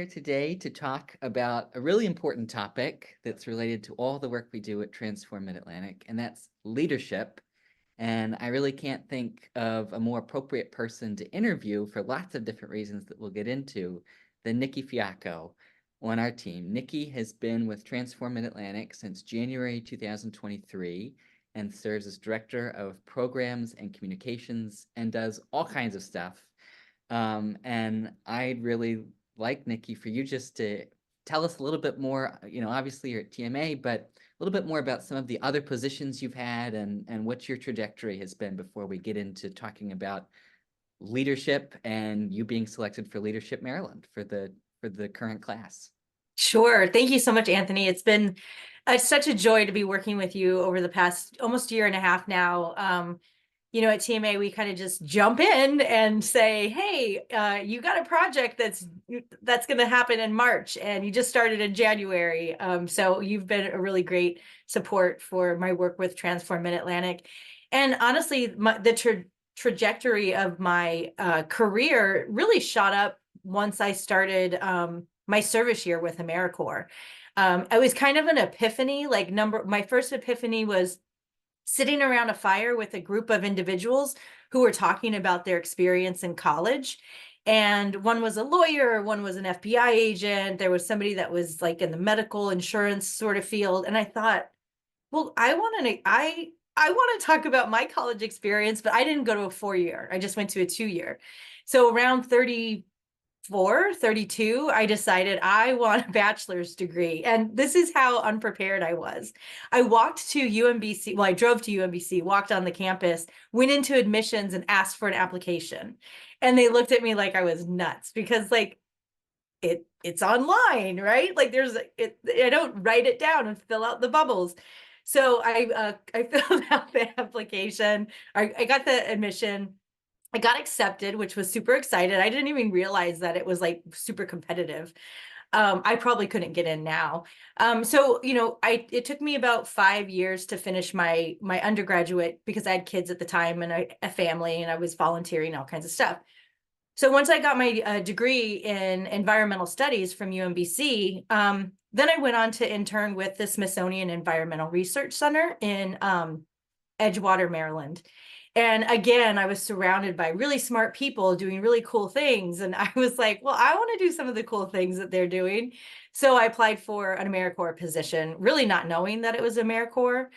today to talk about a really important topic that's related to all the work we do at Transform Mid-Atlantic, and that's leadership. And I really can't think of a more appropriate person to interview for lots of different reasons that we'll get into than Nicki Fiocco on our team. Nicki has been with Transform Mid-Atlantic since January 2023 and serves as Director of Programs and Communications and does all kinds of stuff. And I'd really like, Nicki, for you just to tell us a little bit more. Obviously you're at TMA, but a little bit more about some of the other positions you've had and what your trajectory has been before we get into talking about leadership and you being selected for Leadership Maryland for the current class. Sure. Thank you so much, Anthony. It's been such a joy to be working with you over the past almost year and a half now. At TMA, we kind of just jump in and say, hey, you got a project that's going to happen in March, and you just started in January. So you've been a really great support for my work with Transform Mid-Atlantic. And honestly, the trajectory of my career really shot up once I started my service year with AmeriCorps. It was kind of an epiphany. My first epiphany was sitting around a fire with a group of individuals who were talking about their experience in college. And one was a lawyer, one was an FBI agent. There was somebody that was like in the medical insurance sort of field. And I thought, well, I want to talk about my college experience, but I didn't go to a 4-year. I just went to a 2-year. So around 32, I decided I want a bachelor's degree. And this is how unprepared I was. I walked to UMBC. Well, I drove to UMBC, walked on the campus, went into admissions and asked for an application. And they looked at me like I was nuts because it's online, right? I don't write it down and fill out the bubbles. So I filled out the application. I got the admission. I got accepted, which was super excited. I didn't even realize that it was like super competitive. I probably couldn't get in now. It took me about 5 years to finish my undergraduate because I had kids at the time and a family, and I was volunteering, all kinds of stuff. So once I got my degree in environmental studies from UMBC, then I went on to intern with the Smithsonian Environmental Research Center in Edgewater, Maryland. And again, I was surrounded by really smart people doing really cool things. And I was like, well, I want to do some of the cool things that they're doing. So I applied for an AmeriCorps position, really not knowing that it was AmeriCorps.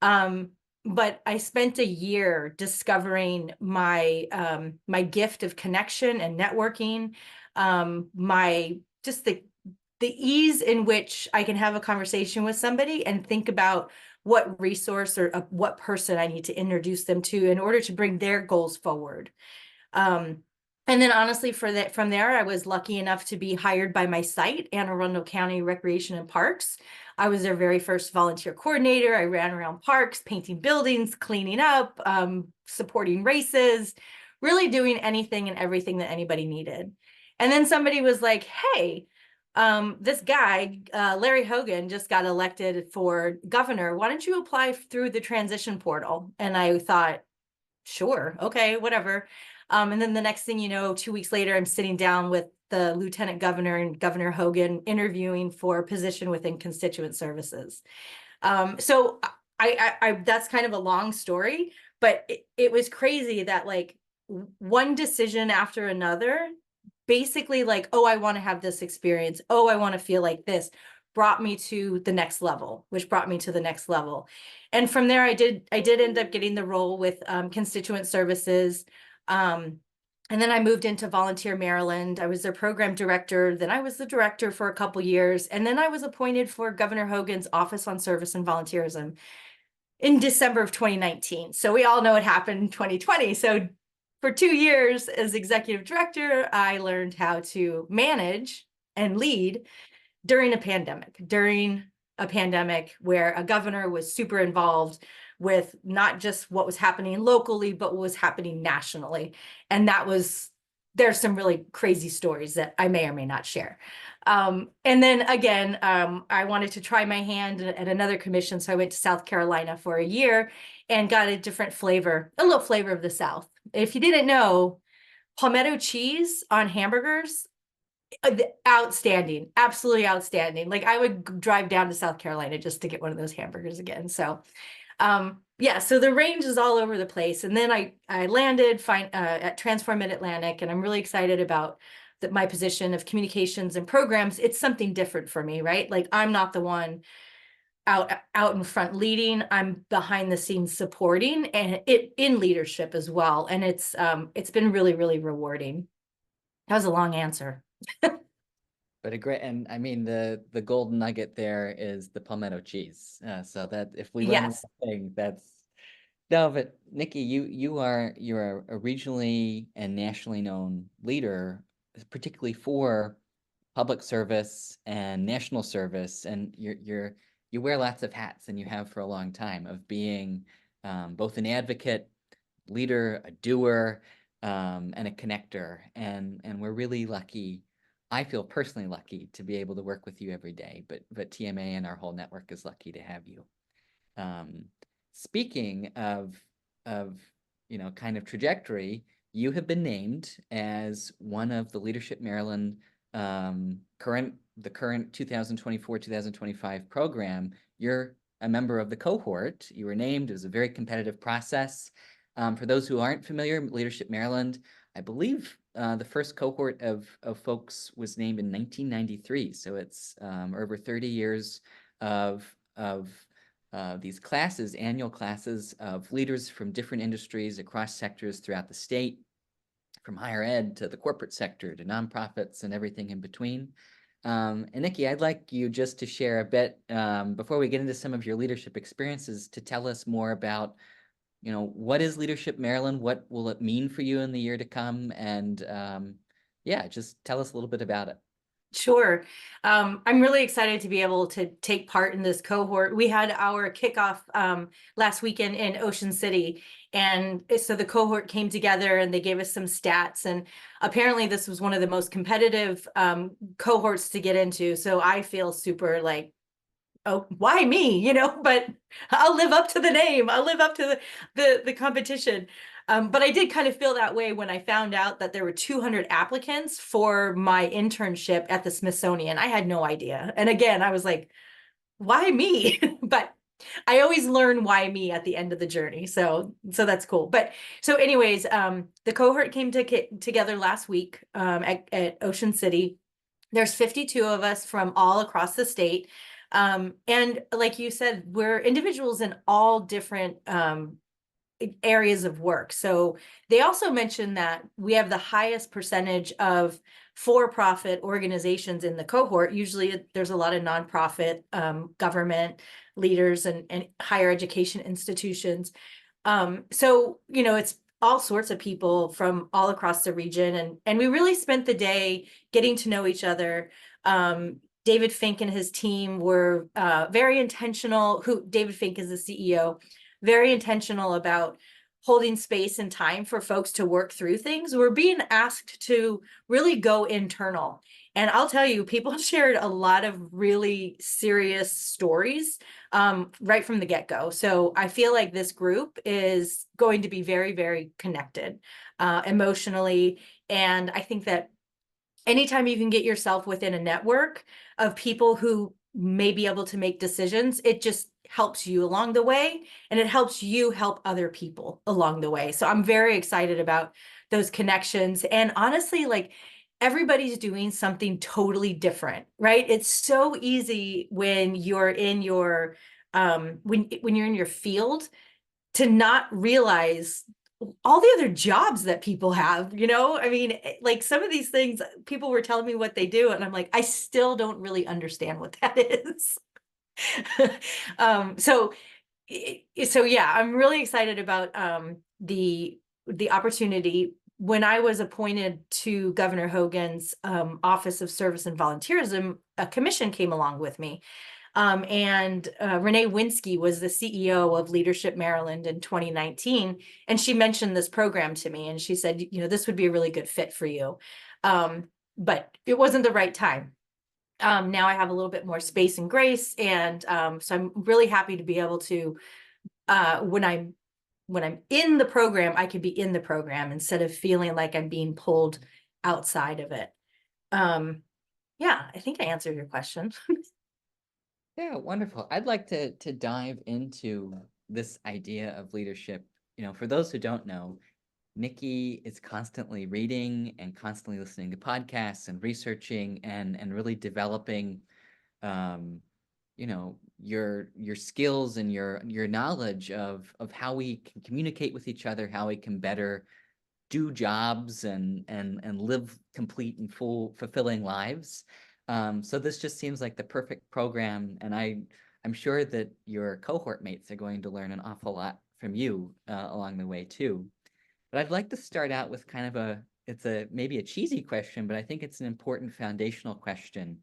But I spent a year discovering my gift of connection and networking, the ease in which I can have a conversation with somebody and think about what resource or what person I need to introduce them to in order to bring their goals forward. And then honestly, from there, I was lucky enough to be hired by my site, Anne Arundel County Recreation and Parks. I was their very first volunteer coordinator. I ran around parks, painting buildings, cleaning up, supporting races, really doing anything and everything that anybody needed. And then somebody was like, hey, this guy, Larry Hogan, just got elected for governor. Why don't you apply through the transition portal? And I thought, sure, okay, whatever. And then the next thing you know, 2 weeks later, I'm sitting down with the lieutenant governor and Governor Hogan interviewing for a position within constituent services. So that's kind of a long story, but it was crazy that like one decision after another, basically like, oh, I want to have this experience. Oh, I want to feel like this, brought me to the next level, which brought me to the next level. And from there, I did end up getting the role with constituent services. And then I moved into Volunteer Maryland. I was their program director. Then I was the director for a couple years. And then I was appointed for Governor Hogan's Office on Service and Volunteerism in December of 2019. So we all know what happened in 2020. So for 2 years as executive director, I learned how to manage and lead during a pandemic where a governor was super involved with not just what was happening locally, but what was happening nationally. And there's some really crazy stories that I may or may not share. And then again, I wanted to try my hand at another commission. So I went to South Carolina for a year and got a little flavor of the South. If you didn't know, palmetto cheese on hamburgers Outstanding, absolutely outstanding. Like I would drive down to South Carolina just to get one of those hamburgers again. So yeah, so the range is all over the place. And then I landed at Transform Mid-Atlantic, and I'm really excited about my position of communications and programs. It's something different for me, right? Like I'm not the one out in front leading. I'm behind the scenes supporting, and it in leadership as well. And it's been really, really rewarding. That was a long answer. But a great, and I mean the golden nugget there is the palmetto cheese. So that if we learn one Yes. thing, that's no. But Nicki, you're a regionally and nationally known leader, particularly for public service and national service, and you wear lots of hats, and you have for a long time of being both an advocate, leader, a doer, and a connector. And we're really lucky. I feel personally lucky to be able to work with you every day, but TMA and our whole network is lucky to have you. Um, Speaking of kind of trajectory, you have been named as one of the Leadership Maryland current 2024-2025 program. You're a member of the cohort. You were named. It was a very competitive process. For those who aren't familiar, Leadership Maryland, I believe the first cohort of folks was named in 1993. So it's over 30 years of these classes, annual classes of leaders from different industries across sectors throughout the state, from higher ed to the corporate sector to nonprofits and everything in between. And Nicki, I'd like you just to share a bit before we get into some of your leadership experiences, to tell us more about, what is Leadership Maryland? What will it mean for you in the year to come? And yeah, just tell us a little bit about it. Sure. I'm really excited to be able to take part in this cohort. We had our kickoff last weekend in Ocean City. And so the cohort came together and they gave us some stats. And apparently this was one of the most competitive cohorts to get into. So I feel super like, oh, why me? But I'll live up to the name. I'll live up to the competition. But I did kind of feel that way when I found out that there were 200 applicants for my internship at the Smithsonian. I had no idea. And again, I was like, why me? But I always learn why me at the end of the journey. So that's cool. But so anyways, the cohort came together last week at Ocean City. There's 52 of us from all across the state. And like you said, we're individuals in all different areas of work. So they also mentioned that we have the highest percentage of for-profit organizations in the cohort. Usually there's a lot of nonprofit, government leaders and higher education institutions. So, it's all sorts of people from all across the region. And we really spent the day getting to know each other. David Fink and his team were very intentional. David Fink is the CEO, very intentional about holding space and time for folks to work through things. We're being asked to really go internal. And I'll tell you, people shared a lot of really serious stories right from the get-go. So I feel like this group is going to be very, very connected emotionally. And I think that anytime you can get yourself within a network of people who may be able to make decisions, it just helps you along the way, and it helps you help other people along the way. So I'm very excited about those connections. And honestly, like everybody's doing something totally different, right? It's so easy when you're in your when you're in your field to not realize all the other jobs that people have. I mean, like some of these things, people were telling me what they do, and I'm like, I still don't really understand what that is. So yeah, I'm really excited about the opportunity. When I was appointed to Governor Hogan's Office of Service and Volunteerism, a commission came along with me. And Renee Winsky was the CEO of Leadership Maryland in 2019. And she mentioned this program to me, and she said, this would be a really good fit for you. But it wasn't the right time. Now I have a little bit more space and grace. And so I'm really happy to be able to, when I'm in the program, I could be in the program instead of feeling like I'm being pulled outside of it. Yeah, I think I answered your question. Yeah, wonderful. I'd like to dive into this idea of leadership. For those who don't know, Nikki is constantly reading and constantly listening to podcasts and researching and really developing um, your skills and your knowledge of how we can communicate with each other, how we can better do jobs and live complete and fulfilling lives. So this just seems like the perfect program, and I'm sure that your cohort mates are going to learn an awful lot from you along the way too. But I'd like to start out with kind of it's a maybe a cheesy question, but I think it's an important foundational question.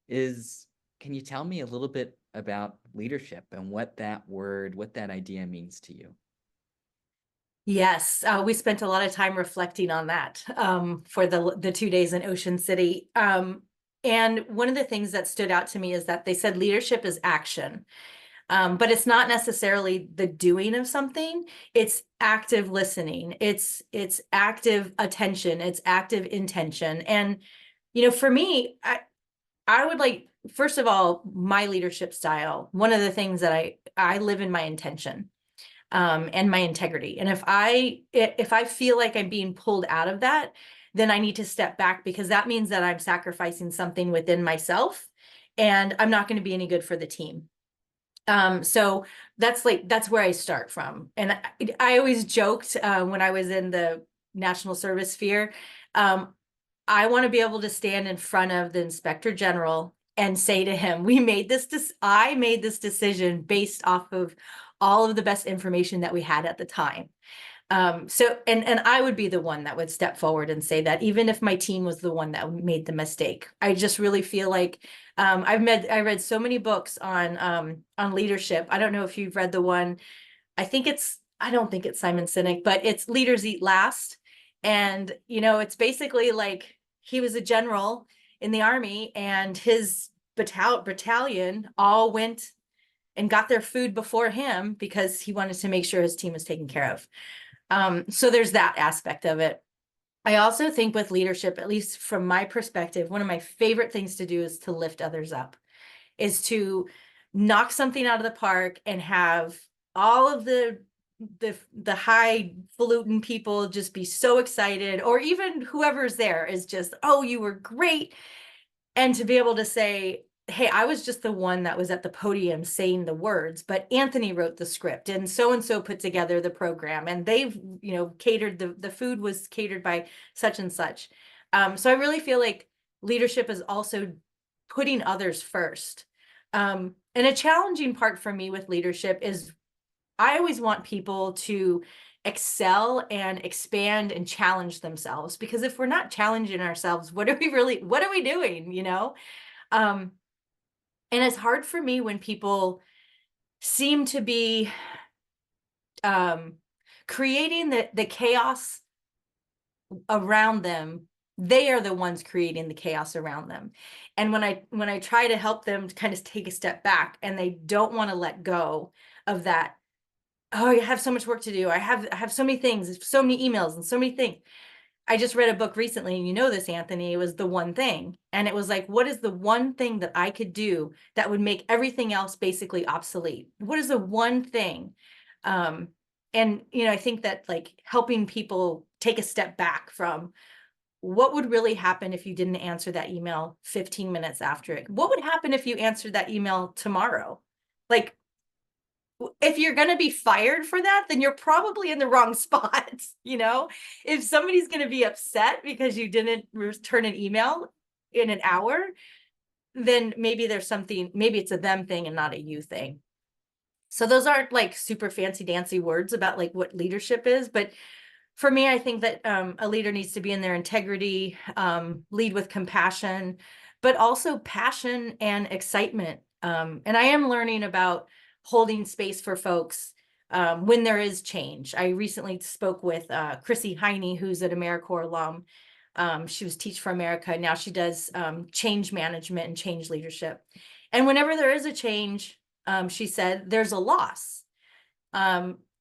Can you tell me a little bit about leadership and what that idea means to you? Yes, we spent a lot of time reflecting on that for the 2 days in Ocean City. And one of the things that stood out to me is that they said leadership is action, but it's not necessarily the doing of something. It's active listening. It's active attention. It's active intention. And for me, I would like, first of all, my leadership style. One of the things that I live in my intention and my integrity. And if I feel like I'm being pulled out of that, then I need to step back, because that means that I'm sacrificing something within myself, and I'm not going to be any good for the team. So that's where I start from. And I always joked when I was in the national service sphere, um, I want to be able to stand in front of the inspector general and say to him, I made this decision based off of all of the best information that we had at the time. So and I would be the one that would step forward and say that, even if my team was the one that made the mistake. I just really feel like I read so many books on leadership. I don't know if you've read the one. I don't think it's Simon Sinek, but it's Leaders Eat Last. And it's basically like he was a general in the army, and his battalion all went and got their food before him because he wanted to make sure his team was taken care of. So there's that aspect of it. I also think with leadership, at least from my perspective, one of my favorite things to do is to lift others up, is to knock something out of the park and have all of the highfalutin people just be so excited, or even whoever's there is just, oh, you were great. And to be able to say, hey, I was just the one that was at the podium saying the words, but Anthony wrote the script and so put together the program, and they've catered, the food was catered by such and such. So I really feel like leadership is also putting others first. And a challenging part for me with leadership is I always want people to excel and expand and challenge themselves, because if we're not challenging ourselves, what are we doing, um and it's hard for me when people seem to be um creating the chaos around them. They are the ones creating the chaos around them. And when I try to help them to kind of take a step back, and they don't want to let go of that, oh, I have so much work to do, I have so many things, so many emails and so many things. I just read a book recently, and this, Anthony, it was The One Thing. And it was like, what is the one thing that I could do that would make everything else basically obsolete? What is the one thing? Um, and I think that, like, helping people take a step back from what would really happen if you didn't answer that email 15 minutes after it? What would happen if you answered that email tomorrow? Like, if you're going to be fired for that, then you're probably in the wrong spot. If somebody's going to be upset because you didn't return an email in an hour, then maybe maybe it's a them thing and not a you thing. So those aren't like super fancy dancy words about like what leadership is, but for me, I think that a leader needs to be in their integrity, lead with compassion, but also passion and excitement. And I am learning about holding space for folks when there is change. I recently spoke with Chrissy Heine, who's an AmeriCorps alum. She was Teach for America. Now she does change management and change leadership. And whenever there is a change, she said, there's a loss.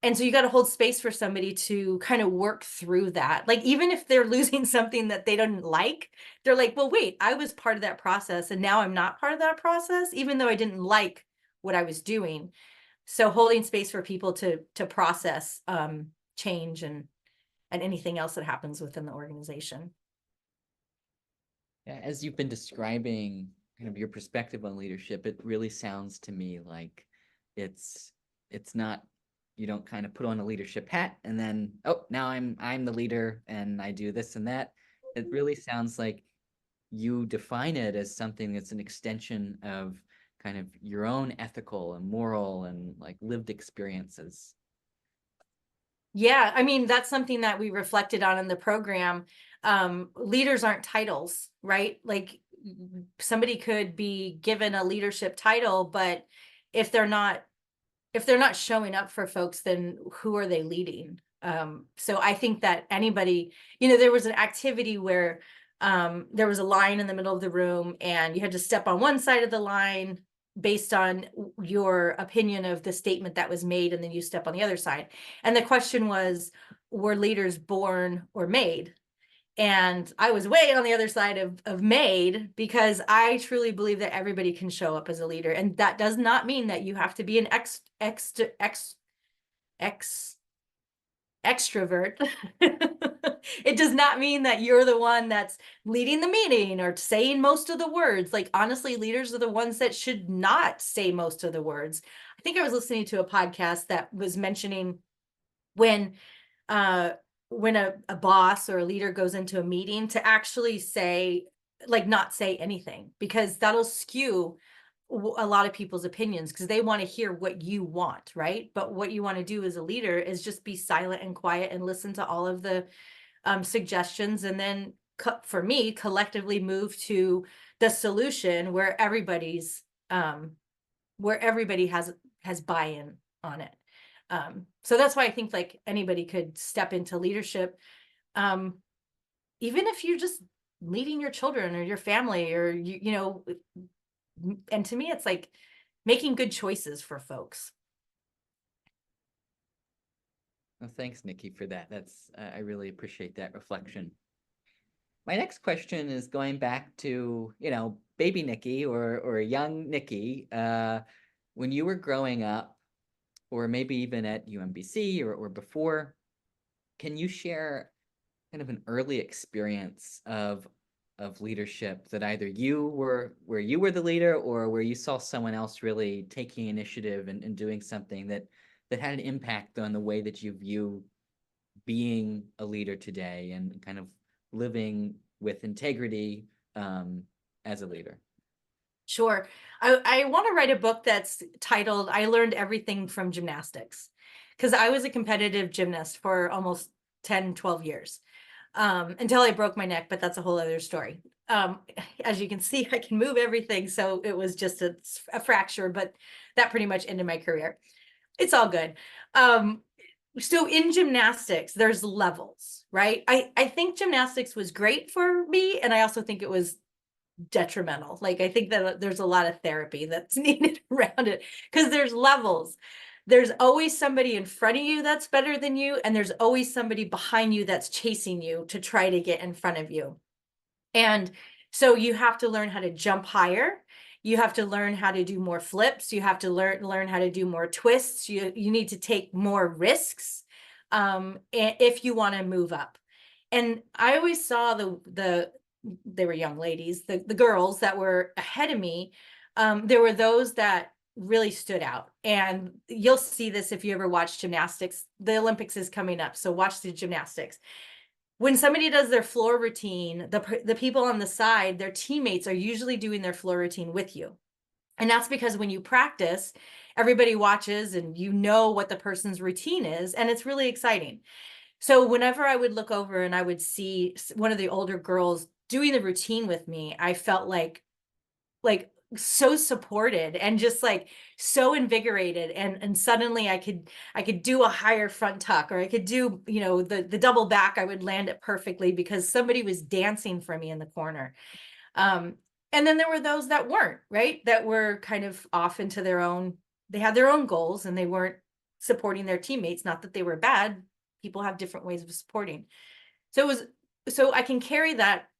And so you got to hold space for somebody to kind of work through that. Like, even if they're losing something that they don't like, they're like, well, wait, I was part of that process and now I'm not part of that process, even though I didn't like what I was doing. So holding space for people to process change and anything else that happens within the organization. Yeah, as you've been describing kind of your perspective on leadership, it really sounds to me like it's it's not, you don't kind of put on a leadership hat and then, oh, now I'm the leader and I do this and that. It really sounds like you define it as something that's an extension of kind of your own ethical and moral and like lived experiences. Yeah, I mean, that's something that we reflected on in the program. Leaders aren't titles, right? Like, somebody could be given a leadership title, but if they're not showing up for folks, then who are they leading? So I think that anybody, there was an activity where there was a line in the middle of the room and you had to step on one side of the line based on your opinion of the statement that was made, and then you step on the other side. And the question was, were leaders born or made? And I was way on the other side of made, because I truly believe that everybody can show up as a leader. And that does not mean that you have to be an extrovert. It does not mean that you're the one that's leading the meeting or saying most of the words. Like, honestly, leaders are the ones that should not say most of the words. I think I was listening to a podcast that was mentioning when uh a boss or a leader goes into a meeting, to actually say, like, not say anything, because that'll skew a lot of people's opinions, because they want to hear what you want, right? But what you want to do as a leader is just be silent and quiet and listen to all of the suggestions, and then for me, collectively move to the solution where everybody has buy-in on it. So that's why I think, like, anybody could step into leadership, um, even if you're just leading your children or your family, or and to me, it's like making good choices for folks. Well, thanks, Nikki, for that. That's I really appreciate that reflection. My next question is going back to, baby Nikki or young Nikki. When you were growing up, or maybe even at UMBC or before, can you share kind of an early experience of leadership that either you were where you were the leader, or where you saw someone else really taking initiative and doing something that had an impact on the way that you view being a leader today and kind of living with integrity as a leader? Sure. I want to write a book that's titled "I Learned Everything from Gymnastics," because I was a competitive gymnast for almost 10, 12 years, until I broke my neck, but that's a whole other story. As you can see, I can move everything, so it was just a fracture, but that pretty much ended my career. It's all good. So in gymnastics, there's levels, right? I think gymnastics was great for me, and I also think it was detrimental. Like, I think that there's a lot of therapy that's needed around it, because there's levels. There's always somebody in front of you that's better than you, and there's always somebody behind you that's chasing you to try to get in front of you. And so you have to learn how to jump higher. You have to learn how to do more flips. You have to learn how to do more twists. You need to take more risks, if you want to move up. And I always saw they were young ladies, the girls that were ahead of me. There were those that really stood out, and you'll see this if you ever watch gymnastics. The Olympics is coming up, so watch the gymnastics. When somebody does their floor routine, the people on the side, their teammates, are usually doing their floor routine with you. And that's because when you practice, everybody watches and you know what the person's routine is, and it's really exciting. So whenever I would look over and I would see one of the older girls doing the routine with me, I felt like so supported and just like so invigorated, and suddenly I could do a higher front tuck, or I could do, the double back. I would land it perfectly because somebody was dancing for me in the corner. um and then there were those that weren't, right, that were kind of off into their own, they had their own goals and they weren't supporting their teammates. Not that they were bad. People have different ways of supporting. So I can carry that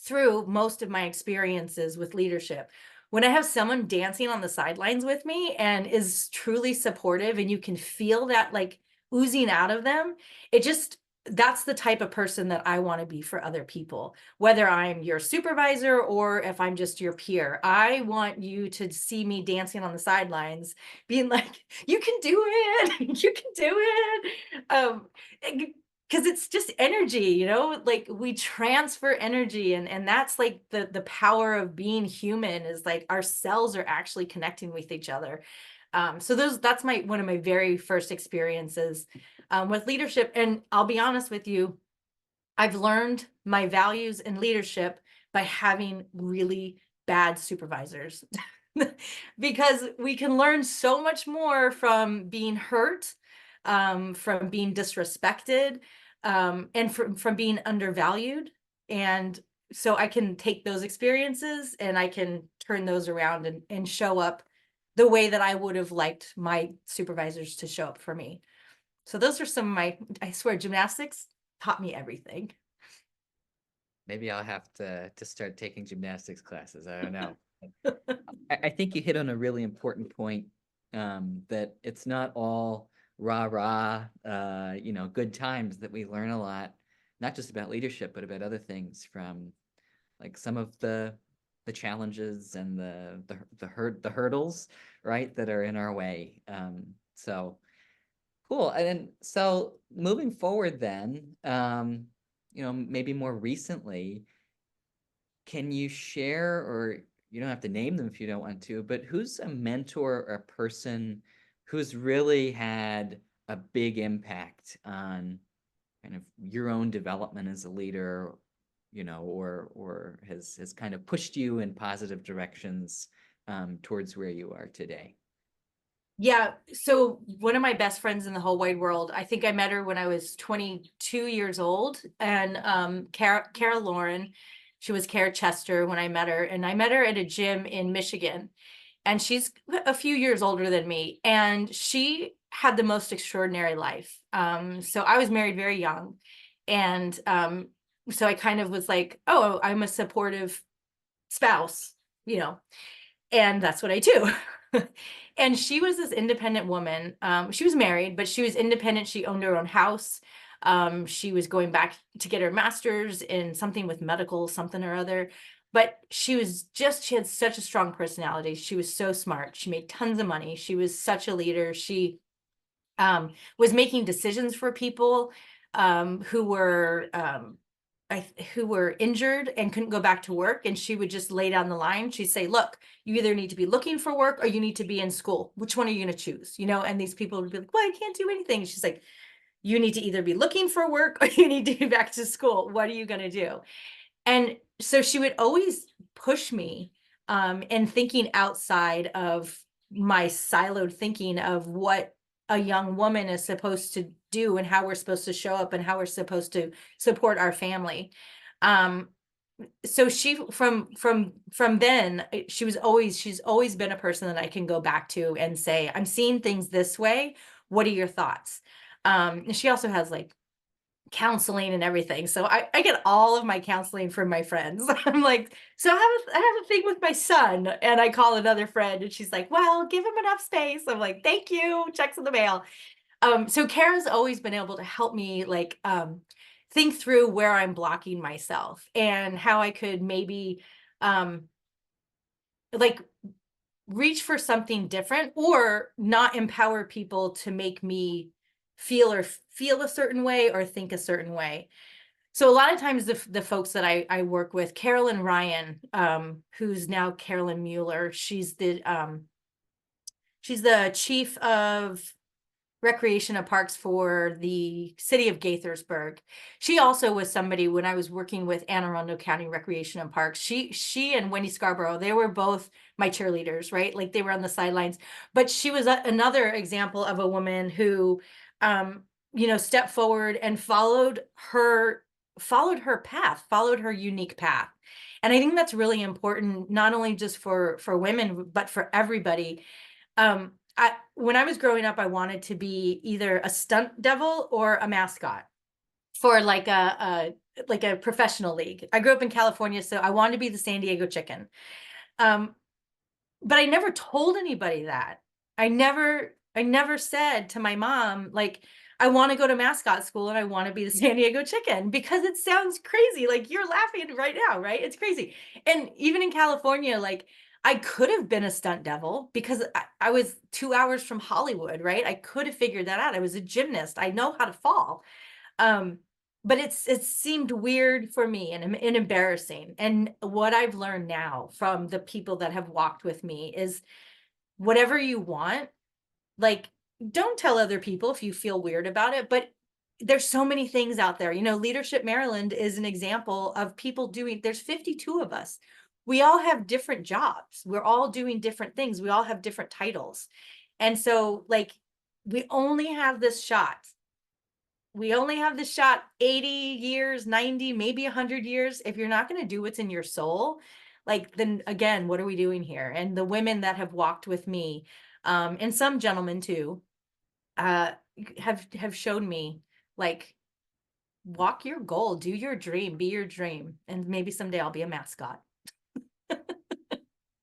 through most of my experiences with leadership. When I have someone dancing on the sidelines with me and is truly supportive, and you can feel that like oozing out of them, it just, that's the type of person that I want to be for other people. Whether I'm your supervisor or if I'm just your peer, I want you to see me dancing on the sidelines, being like, you can do it, you can do it. Because it's just energy, you know, like we transfer energy, and that's like the power of being human, is like our cells are actually connecting with each other. So that's my one of my very first experiences with leadership. And I'll be honest with you, I've learned my values in leadership by having really bad supervisors. Because we can learn so much more from being hurt, from being disrespected, and from being undervalued. And so I can take those experiences and I can turn those around and show up the way that I would have liked my supervisors to show up for me. So those are some of my, I swear, gymnastics taught me everything. Maybe I'll have to start taking gymnastics classes. I don't know. I think you hit on a really important point, that it's not all rah rah, good times, that we learn a lot, not just about leadership, but about other things, from like some of the challenges and the hurdles, right, that are in our way. So cool. And then, so moving forward then, maybe more recently, can you share, or you don't have to name them if you don't want to, but who's a mentor or a person who's really had a big impact on kind of your own development as a leader, or has kind of pushed you in positive directions, towards where you are today? Yeah. So one of my best friends in the whole wide world, I think I met her when I was 22 years old. And Kara Lauren, she was Kara Chester when I met her. And I met her at a gym in Michigan. And she's a few years older than me. And she had the most extraordinary life. So I was married very young. And so I kind of was like, oh, I'm a supportive spouse, you know, and that's what I do. And she was this independent woman. She was married, but she was independent. She owned her own house. She was going back to get her master's in something with medical, something or other. But she had such a strong personality. She was so smart. She made tons of money. She was such a leader. She was making decisions for people who were who were injured and couldn't go back to work, and she would just lay down the line. She'd say, look, you either need to be looking for work or you need to be in school. Which one are you going to choose? And these people would be like, well, I can't do anything. She's like, you need to either be looking for work or you need to be back to school. What are you going to do? And so she would always push me in thinking outside of my siloed thinking of what a young woman is supposed to do and how we're supposed to show up and how we're supposed to support our family. So she from then, she's always been a person that I can go back to and say, I'm seeing things this way. What are your thoughts? And she also has like counseling and everything. So I get all of my counseling from my friends. I'm like, so I have a thing with my son, and I call another friend and she's like, well, give him enough space. I'm like, thank you. Checks in the mail. So Kara's always been able to help me like think through where I'm blocking myself and how I could maybe like reach for something different or not empower people to make me feel a certain way or think a certain way. So a lot of times the folks that I work with, Carolyn Ryan, who's now Carolyn Mueller, she's the chief of recreation and parks for the city of Gaithersburg. She also was somebody when I was working with Anne Arundel County Recreation and Parks. She and Wendy Scarborough, they were both my cheerleaders, right? Like they were on the sidelines. But she was another example of a woman who, stepped forward and followed her path, followed her unique path. And I think that's really important, not only just for women, but for everybody. when I was growing up, I wanted to be either a stunt devil or a mascot for like a professional league. I grew up in California, so I wanted to be the San Diego Chicken. Um, but I never told anybody that. I never said to my mom, like, I want to go to mascot school and I want to be the San Diego Chicken, because it sounds crazy. Like, you're laughing right now, right? It's crazy. And even in California, like, I could have been a stunt devil because I was 2 hours from Hollywood, right? I could have figured that out. I was a gymnast. I know how to fall. Um, but it seemed weird for me and embarrassing. And what I've learned now from the people that have walked with me is whatever you want, like, don't tell other people if you feel weird about it, but there's so many things out there. Leadership Maryland is an example of people doing, there's 52 of us. We all have different jobs. We're all doing different things. We all have different titles. And so, like, we only have this shot. We only have this shot 80 years, 90, maybe 100 years. If you're not going to do what's in your soul, like, then again, what are we doing here? And the women that have walked with me, and some gentlemen too, uh, have shown me, like, walk your goal, do your dream, be your dream, and maybe someday I'll be a mascot.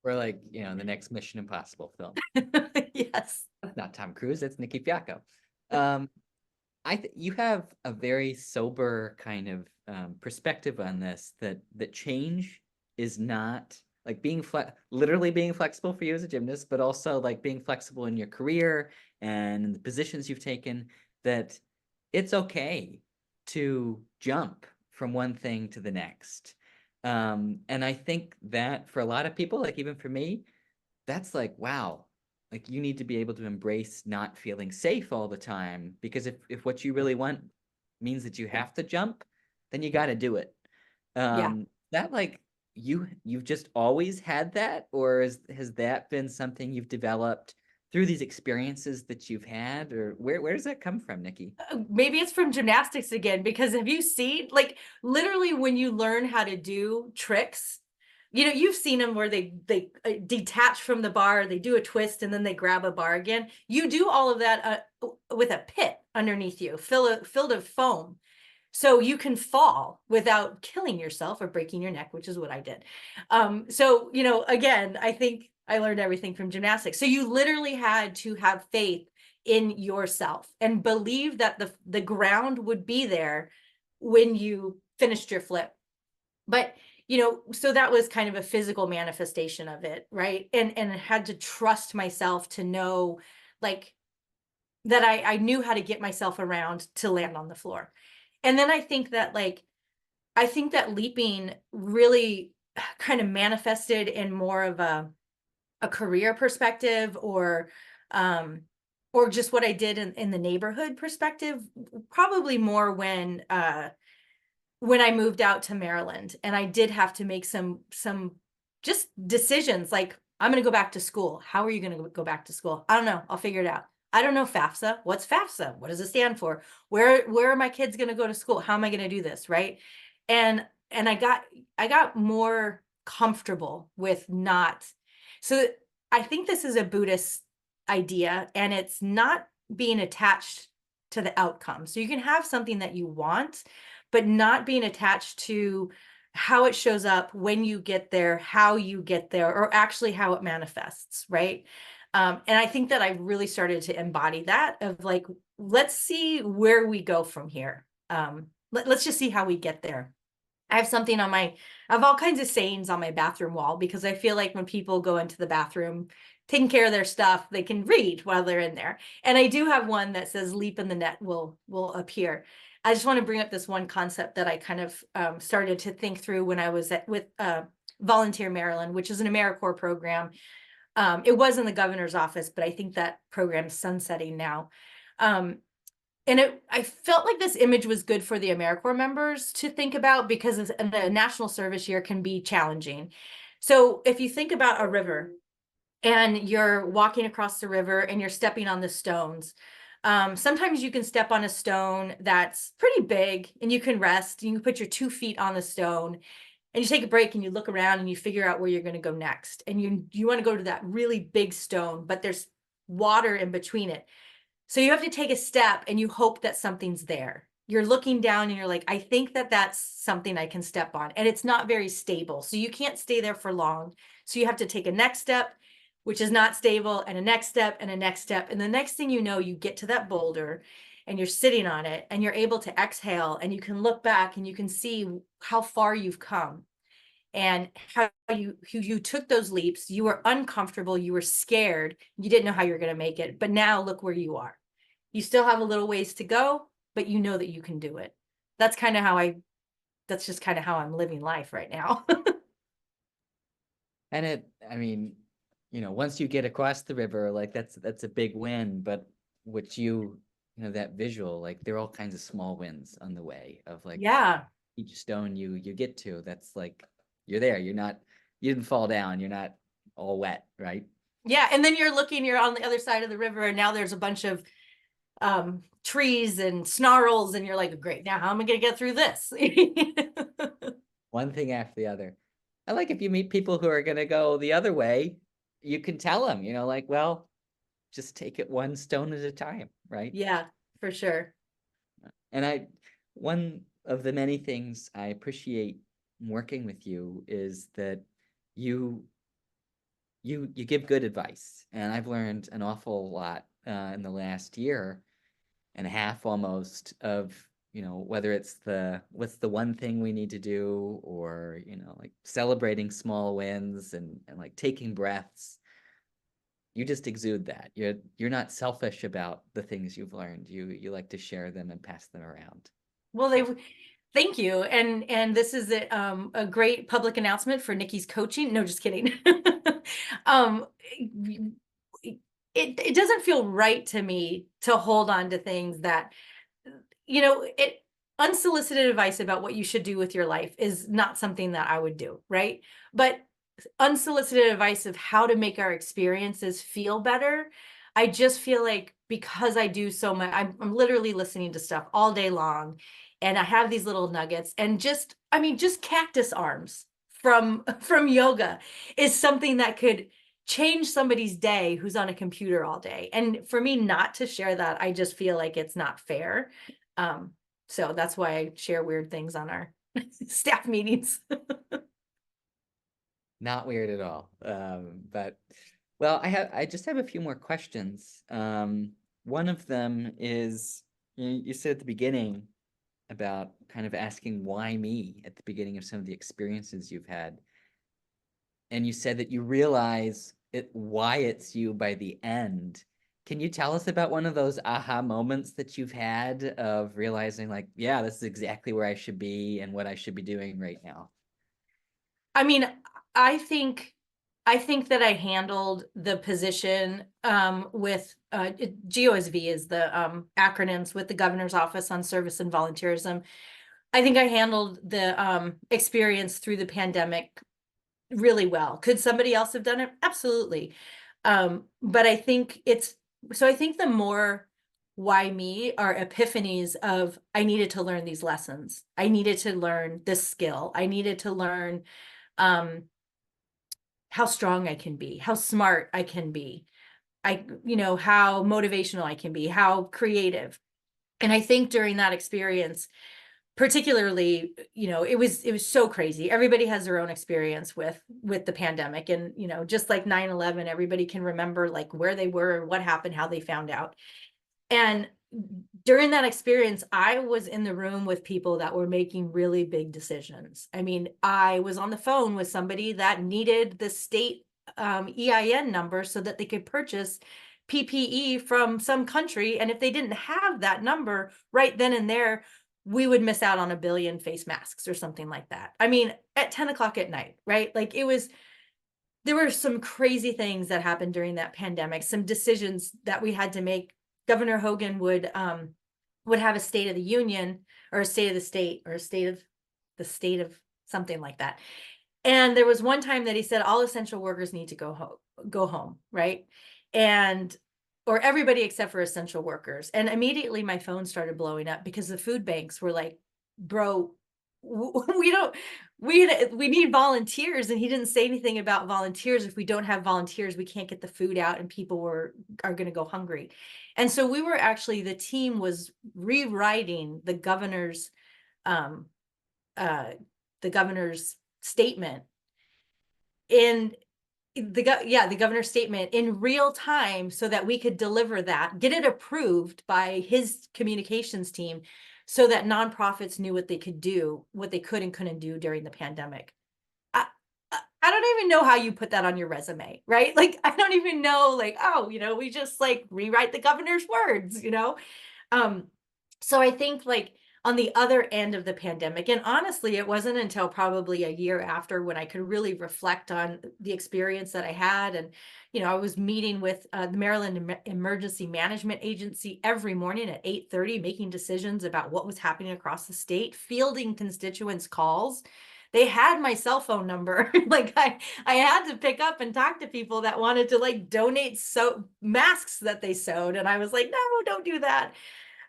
Or like, the next Mission Impossible film. Yes. That's not Tom Cruise, it's Nicki Fiocco. Um, you have a very sober kind of perspective on this, that change is not like literally being flexible for you as a gymnast, but also like being flexible in your career and in the positions you've taken, that it's okay to jump from one thing to the next. And I think that for a lot of people, like even for me, that's like, wow, like you need to be able to embrace not feeling safe all the time, because if what you really want means that you have to jump, then you got to do it. Yeah. That like you've just always had that, or has that been something you've developed through these experiences that you've had, or where does that come from, Nicki? Maybe it's from gymnastics again, because have you seen, like, literally when you learn how to do tricks, you've seen them where they detach from the bar, they do a twist, and then they grab a bar again. You do all of that with a pit underneath you, filled of foam, so you can fall without killing yourself or breaking your neck, which is what I did. So, again, I think I learned everything from gymnastics. So you literally had to have faith in yourself and believe that the ground would be there when you finished your flip. But, so that was kind of a physical manifestation of it, right? And I had to trust myself to know, like, that I knew how to get myself around to land on the floor. And then I think that leaping really kind of manifested in more of a career perspective, um or just what I did in the neighborhood perspective, probably more when I moved out to Maryland, and I did have to make some just decisions, like, I'm going to go back to school. How are you going to go back to school? I don't know. I'll figure it out. I don't know FAFSA. What's FAFSA? What does it stand for? Where are my kids going to go to school? How am I going to do this, right? And I got more comfortable with not. So I think this is a Buddhist idea, and it's not being attached to the outcome. So you can have something that you want, but not being attached to how it shows up, when you get there, how you get there, or actually how it manifests, right? And I think that I really started to embody that, of like, let's see where we go from here. Let's just see how we get there. I have something I have all kinds of sayings on my bathroom wall, because I feel like when people go into the bathroom taking care of their stuff, they can read while they're in there. And I do have one that says, leap and the net will appear. I just want to bring up this one concept that I kind of started to think through when I was with Volunteer Maryland, which is an AmeriCorps program. It was in the governor's office, but I think that program's sunsetting now. And I felt like this image was good for the AmeriCorps members to think about, because the national service year can be challenging. So if you think about a river, and you're walking across the river and you're stepping on the stones, sometimes you can step on a stone that's pretty big and you can rest, and you can put your 2 feet on the stone, and you take a break and you look around and you figure out where you're going to go next. And you want to go to that really big stone, but there's water in between it. So you have to take a step and you hope that something's there. You're looking down and you're like, I think that that's something I can step on. And it's not very stable. So you can't stay there for long. So you have to take a next step, which is not stable, and a next step and a next step. And the next thing you know, you get to that boulder and you're sitting on it and you're able to exhale and you can look back and you can see how far you've come and how you took those leaps. You were uncomfortable, you were scared, you didn't know how you're going to make it, but now look where you are. You still have a little ways to go, but you know that you can do it. That's kind of how that's just kind of how I'm living life right now. And I mean, once you get across the river, like that's a big win, but what that visual, like there are all kinds of small wins on the way of like Yeah. each stone you get to, that's like you're there. You didn't fall down, you're not all wet, right? Yeah. And then you're on the other side of the river and now there's a bunch of trees and snarls and you're like, great, now how am I going to get through this? One thing after the other. I like if you meet people who are going to go the other way, you can tell them, like, well, just take it one stone at a time, right? Yeah, for sure. And one of the many things I appreciate working with you is that you give good advice, and I've learned an awful lot in the last year and a half almost of whether it's what's the one thing we need to do, or like celebrating small wins and like taking breaths. You just exude that. You're not selfish about the things you've learned. You like to share them and pass them around. Well, thank you. And this is a great public announcement for Nicki's coaching. No, just kidding. um, it doesn't feel right to me to hold on to things that, unsolicited advice about what you should do with your life is not something that I would do, right? But unsolicited advice of how to make our experiences feel better. I just feel like because I do so much, I'm literally listening to stuff all day long and I have these little nuggets and just cactus arms from yoga is something that could change somebody's day who's on a computer all day. And for me not to share that, I just feel like it's not fair. So that's why I share weird things on our staff meetings. Not weird at all. But well, I just have a few more questions. One of them is, you said at the beginning about kind of asking why me at the beginning of some of the experiences you've had. And you said that you realize why it's you by the end. Can you tell us about one of those aha moments that you've had of realizing like, yeah, this is exactly where I should be and what I should be doing right now? I mean, I think that I handled the position with GOSV is the acronyms with the governor's office on service and volunteerism. I think I handled the experience through the pandemic really well. Could somebody else have done it? Absolutely. But I think I think the more why me are epiphanies of I needed to learn these lessons. I needed to learn this skill. I needed to learn um, how strong I can be, how smart I can be, how motivational I can be, how creative. And I think during that experience, particularly, it was so crazy. Everybody has their own experience with the pandemic. And, just like 9/11, everybody can remember like where they were, what happened, how they found out. And during that experience, I was in the room with people that were making really big decisions. I mean, I was on the phone with somebody that needed the state EIN number so that they could purchase PPE from some country. And if they didn't have that number right then and there, we would miss out on 1 billion face masks or something like that. I mean, at 10 o'clock at night, right? Like there were some crazy things that happened during that pandemic, some decisions that we had to make. Governor Hogan would have a State of the Union or a State of the State or a State of something like that. And there was one time that he said all essential workers need to go home, right? And or everybody except for essential workers. And immediately my phone started blowing up because the food banks were like, bro, we don't we need volunteers, and he didn't say anything about volunteers. If we don't have volunteers, we can't get the food out, and people are going to go hungry. And so we were actually, the team was rewriting um uh the governor's statement in the governor's statement in real time, so that we could deliver that, get it approved by his communications team, so that nonprofits knew what they could do, what they could and couldn't do during the pandemic. I don't even know how you put that on your resume, right? Like, I don't even know, like, oh, we just like rewrite the governor's words. Um, so I think, like, on the other end of the pandemic, and honestly, it wasn't until probably a year after, when I could really reflect on the experience that I had. And, I was meeting with the Maryland Emergency Management Agency every morning at 8:30, making decisions about what was happening across the state, fielding constituents' calls. They had my cell phone number. Like, I had to pick up and talk to people that wanted to, like, donate masks that they sewed. And I was like, no, don't do that.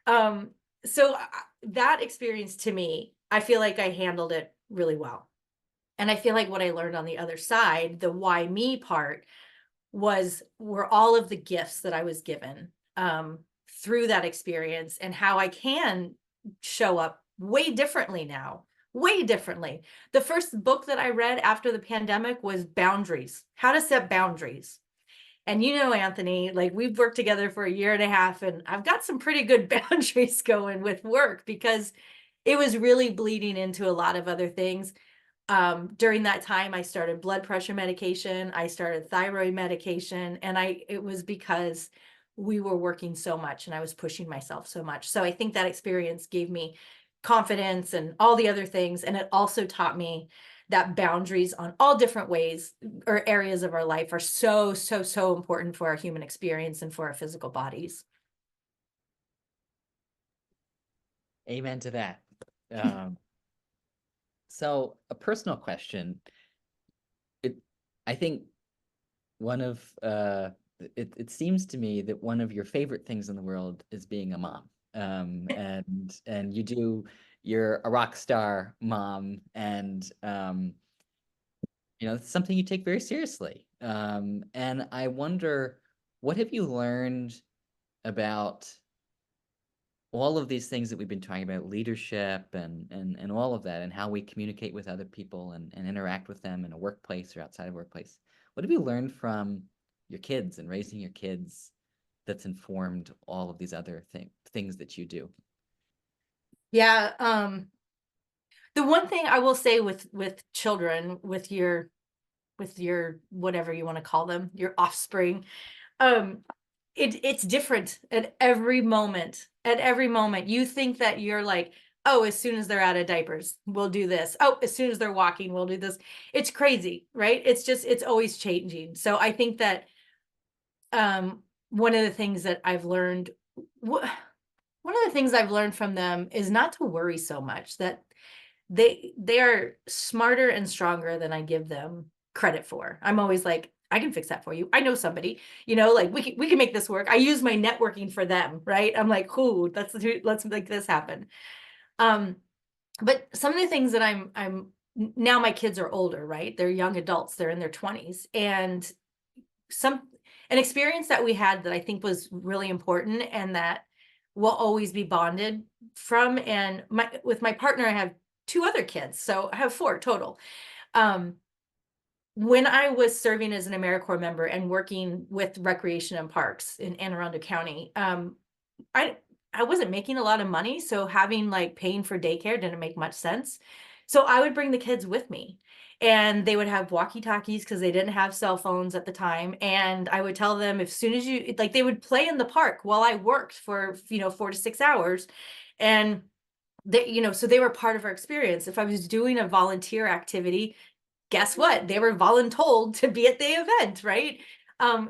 Um, so that experience, to me, I feel like I handled it really well. And I feel like what I learned on the other side, the why me part, were all of the gifts that I was given through that experience, and how I can show up way differently now, way differently. The first book that I read after the pandemic was Boundaries, How to Set Boundaries. And Anthony, like, we've worked together for a year and a half, and I've got some pretty good boundaries going with work, because it was really bleeding into a lot of other things. During that time, I started blood pressure medication, I started thyroid medication, and it was because we were working so much and I was pushing myself so much. So I think that experience gave me confidence and all the other things. And it also taught me that boundaries on all different ways or areas of our life are so, so, so important for our human experience and for our physical bodies. Amen to that. Um, so a personal question. I think one of it seems to me that one of your favorite things in the world is being a mom. And you're a rock star mom, and it's something you take very seriously. And I wonder, what have you learned about all of these things that we've been talking about, leadership and all of that, and how we communicate with other people and interact with them in a workplace or outside of workplace? What have you learned from your kids and raising your kids that's informed all of these other things that you do? Yeah. The one thing I will say with children, with your whatever you want to call them, your offspring, um, it's different at every moment. At every moment, you think that you're like, oh, as soon as they're out of diapers, we'll do this. Oh, as soon as they're walking, we'll do this. It's crazy, right? It's always changing. So I think that one of the things that I've learned, one of the things I've learned from them is not to worry so much, that they are smarter and stronger than I give them credit for. I'm always like, I can fix that for you. I know somebody, like, we can make this work. I use my networking for them, right? I'm like, cool, let's make this happen. Um, but some of the things that I'm now, my kids are older, right? They're young adults, they're in their 20s. And some an experience that we had that I think was really important, and that we'll always be bonded from. And with my partner, I have two other kids, so I have four total. Um, when I was serving as an AmeriCorps member and working with recreation and parks in Anne Arundel County, I I wasn't making a lot of money, so having, like, paying for daycare didn't make much sense. So I would bring the kids with me, and they would have walkie-talkies because they didn't have cell phones at the time. And I would tell them, as soon as they would play in the park while I worked for 4 to 6 hours. And so they were part of our experience. If I was doing a volunteer activity, guess what? They were voluntold to be at the event, right?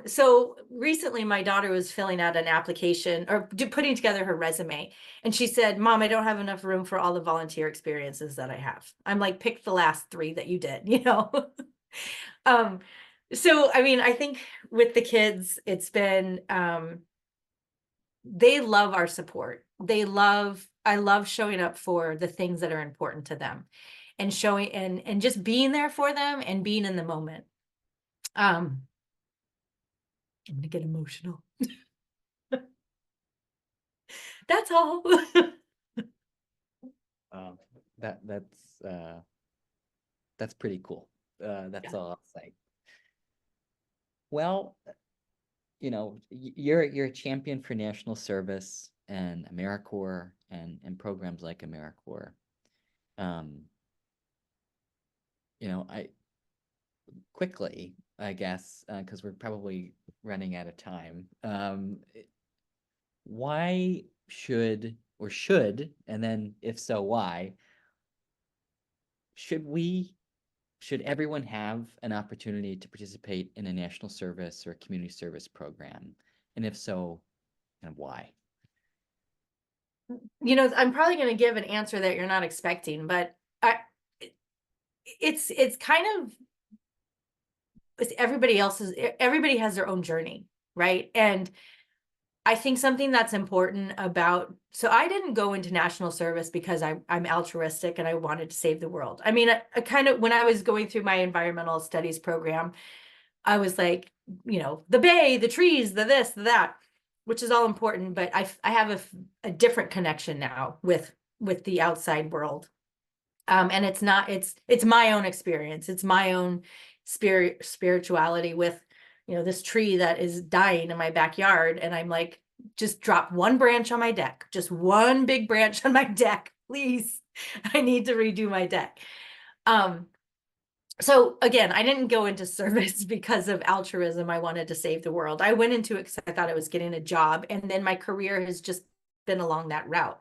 So recently my daughter was filling out an application, or putting together her resume. And she said, Mom, I don't have enough room for all the volunteer experiences that I have. I'm like, pick the last three that you did. um, so, I mean, I think with the kids, it's been, they love our support. I love showing up for the things that are important to them. and showing and just being there for them and being in the moment. I'm gonna get emotional. That's all. Um, that that's pretty cool. That's Yeah. all I'll say. Well, you're a champion for national service and AmeriCorps and programs like AmeriCorps. Um, I quickly, I guess, because we're probably running out of time. Why should, and then if so, why should we should everyone have an opportunity to participate in a national service or a community service program? And if so, and why? I'm probably going to give an answer that you're not expecting, but it's kind of everybody has their own journey, right? And I think something that's important about, so I didn't go into national service because I'm altruistic and I wanted to save the world. I mean, I kind of, when I was going through my environmental studies program, I was like, the bay, the trees, the this, the that, which is all important, but I have a different connection now with the outside world. And it's my own experience. It's my own spirituality with, this tree that is dying in my backyard. And I'm like, just drop one branch on my deck, just one big branch on my deck, please. I need to redo my deck. So again, I didn't go into service because of altruism. I wanted to save the world. I went into it because I thought I was getting a job. And then my career has just been along that route.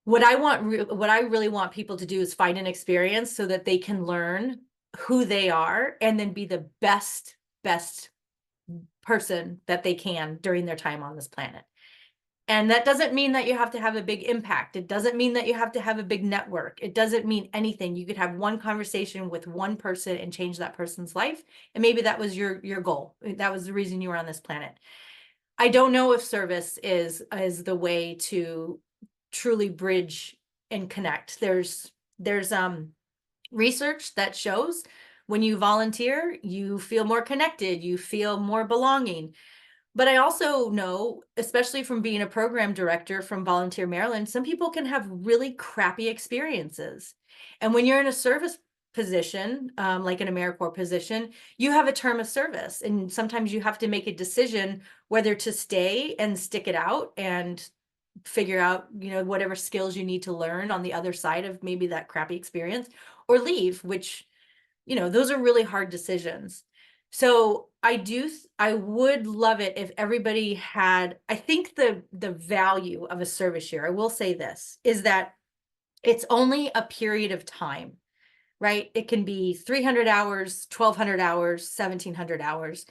What I really want people to do is find an experience so that they can learn who they are and then be the best person that they can during their time on this planet. And that doesn't mean that you have to have a big impact. It doesn't mean that you have to have a big network. It doesn't mean anything. You could have one conversation with one person and change that person's life. And maybe that was your goal. That was the reason you were on this planet. I don't know if service is the way to truly bridge and connect. There's research that shows when you volunteer, you feel more connected, you feel more belonging. But I also know, especially from being a program director from Volunteer Maryland, some people can have really crappy experiences. And when you're in a service position, like an AmeriCorps position, you have a term of service. And sometimes you have to make a decision whether to stay and stick it out and figure out, whatever skills you need to learn on the other side of maybe that crappy experience, or leave, which, those are really hard decisions. So I would love it if everybody had, I think the value of a service year, I will say this, is that it's only a period of time, right? It can be 300 hours, 1,200 hours, 1,700 hours.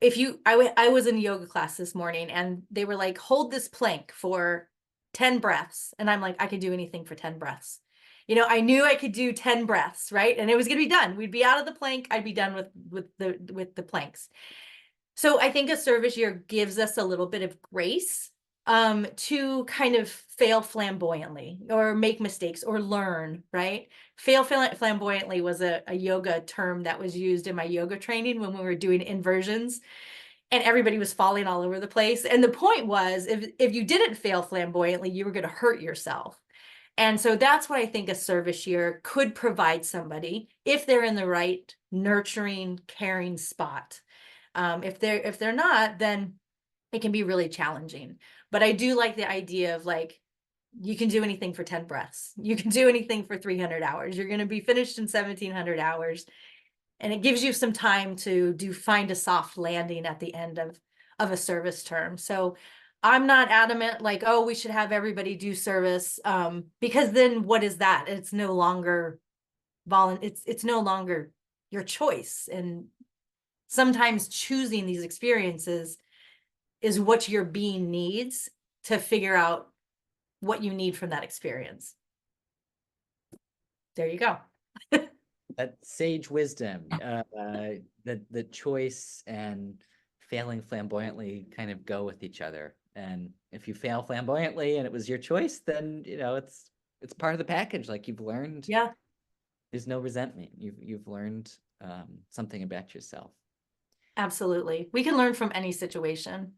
I was in yoga class this morning and they were like, hold this plank for 10 breaths. And I'm like, I could do anything for 10 breaths. I knew I could do 10 breaths, right? And it was going to be done. We'd be out of the plank. I'd be done with the planks. So I think a service year gives us a little bit of grace to kind of fail flamboyantly or make mistakes or learn, right? Fail flamboyantly was a yoga term that was used in my yoga training when we were doing inversions and everybody was falling all over the place. And the point was, if you didn't fail flamboyantly, you were going to hurt yourself. And so that's what I think a service year could provide somebody if they're in the right nurturing, caring spot. If they're not, then it can be really challenging. But I do like the idea of like, you can do anything for 10 breaths. You can do anything for 300 hours. You're going to be finished in 1,700 hours. And it gives you some time to find a soft landing at the end of a service term. So I'm not adamant like, oh, we should have everybody do service, because then what is that? It's no longer it's no longer your choice. And sometimes choosing these experiences is what your being needs to figure out what you need from that experience. There you go. That sage wisdom, the choice and failing flamboyantly kind of go with each other. And if you fail flamboyantly and it was your choice, then it's part of the package. Like you've learned, Yeah, there's no resentment. You've learned something about yourself. absolutely. We can learn from any situation.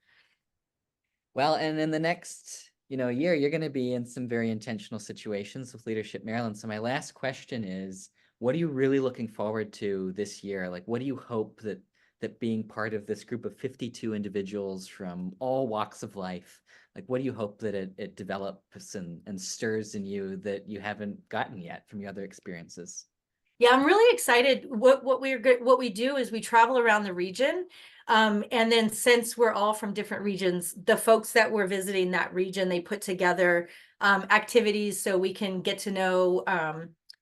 Well, and in the next, year, you're going to be in some very intentional situations with Leadership Maryland. So my last question is, what are you really looking forward to this year? Like, what do you hope that being part of this group of 52 individuals from all walks of life, like, what do you hope that it develops and stirs in you that you haven't gotten yet from your other experiences? Yeah, I'm really excited. What we do is we travel around the region. And then since we're all from different regions, the folks that were visiting that region, they put together activities so we can get to know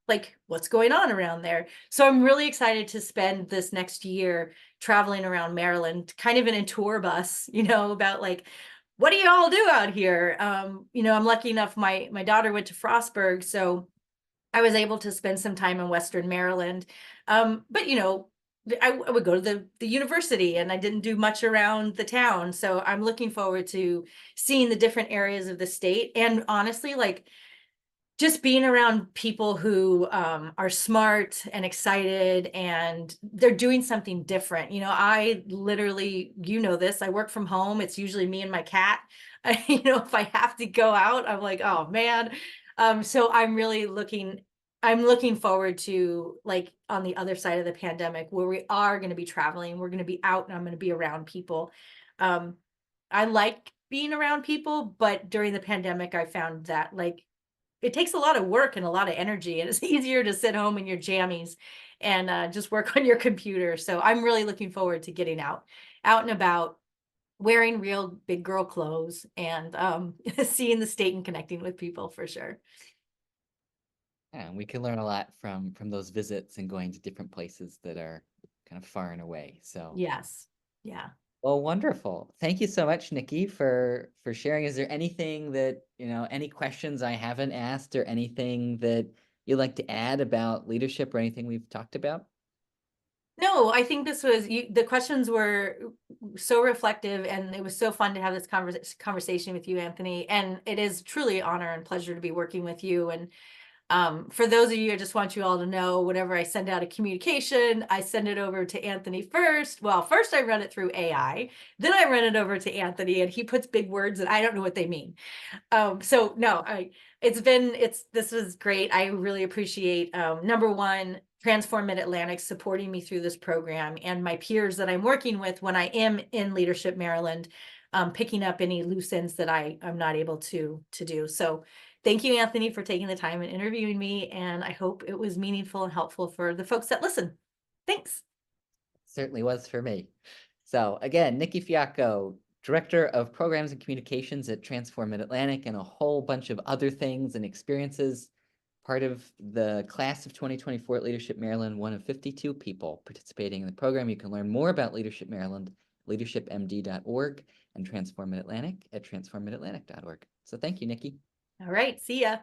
like what's going on around there. So I'm really excited to spend this next year traveling around Maryland, kind of in a tour bus, about like what do you all do out here? I'm lucky enough, my daughter went to Frostburg, so I was able to spend some time in Western Maryland. But I would go to the university and I didn't do much around the town. So I'm looking forward to seeing the different areas of the state. And honestly, like just being around people who are smart and excited and they're doing something different. I literally, this, I work from home. It's usually me and my cat. If I have to go out, I'm like, oh man. So I'm looking forward to like on the other side of the pandemic where we are going to be traveling. We're going to be out and I'm going to be around people. Um, I like being around people, but during the pandemic, I found that like it takes a lot of work and a lot of energy, and it's easier to sit home in your jammies and just work on your computer. So I'm really looking forward to getting out and about, wearing real big girl clothes, and seeing the state and connecting with people for sure. Yeah, we can learn a lot from those visits and going to different places that are kind of far and away. So, Yes. Yeah. well, wonderful. Thank you so much, Nikki, for sharing. Is there anything that, any questions I haven't asked or anything that you'd like to add about leadership or anything we've talked about? No, I think the questions were so reflective, and it was so fun to have this conversation with you, Anthony. And it is truly an honor and pleasure to be working with you. And for those of you, I just want you all to know, whenever I send out a communication, I send it over to Anthony first. Well, first I run it through AI, then I run it over to Anthony, and he puts big words and I don't know what they mean. So no, this was great. I really appreciate number one, Transform Mid-Atlantic supporting me through this program, and my peers that I'm working with when I am in Leadership Maryland, picking up any loose ends that I'm not able to do. So thank you, Anthony, for taking the time and interviewing me, and I hope it was meaningful and helpful for the folks that listen. Thanks. Certainly was for me. So again, Nicki Fiocco, Director of Programs and Communications at Transform Mid-Atlantic, and a whole bunch of other things and experiences. Part of the class of 2024 at Leadership Maryland, one of 52 people participating in the program. You can learn more about Leadership Maryland, leadershipmd.org, and Transform Mid-Atlantic at transformmidatlantic.org. So thank you, Nicki. All right, see ya.